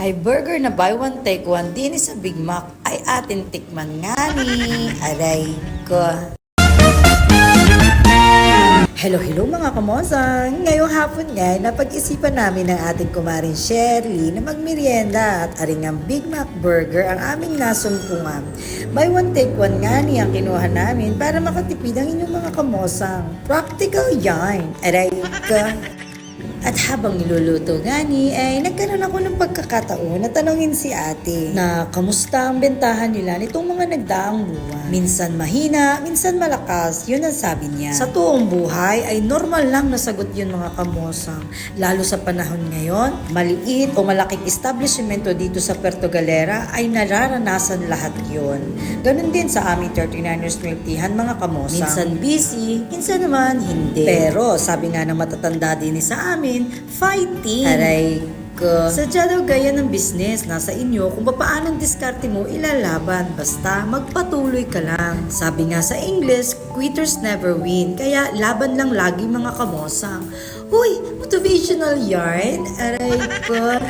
Ay burger na buy one take one din sa Big Mac ay atin tikman nga ni. Aray ko. Hello mga kamosang! Ngayong hapon nga, napag-isipan namin ng ating kumarin Shirley na magmerienda at aring ang Big Mac Burger ang aming nasumpungan. Buy one take one nga ni ang kinuha namin para makatipid ang inyong mga kamosang. Practical yarn! Aray ka! At habang niluluto gani ay nagkaroon ako ng pagkakataon na tanongin si ate na kamusta ang bentahan nila nitong mga nagdaang buwan. Minsan mahina, minsan malakas, yun ang sabi niya. Sa tuong buhay ay normal lang na sagot yun mga kamosang. Lalo sa panahon ngayon, maliit o malaking establishmento dito sa Puerto Galera ay nararanasan lahat yun. Ganon din sa aming 39ers milk teahan mga kamosang. Minsan busy, minsan naman hindi. Pero sabi nga ng matatanda din sa amin, fighting. Aray ko. Sadya daw gaya ng business, nasa inyo kung paano diskarte mo ilalaban. Basta magpatuloy ka lang. Sabi nga sa English, quitters never win. Kaya laban lang lagi mga kamosang. Uy, motivational yarn. Aray ko.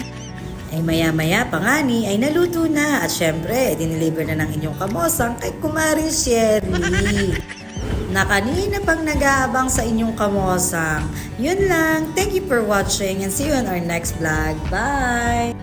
Ay maya-maya pa nga ni ay naluto na. At syempre, dineliver na ng inyong kamosang kay Kumaring Shirley. Na kanina pang nag-aabang sa inyong kamosang. Yun lang. Thank you for watching and see you on our next vlog. Bye!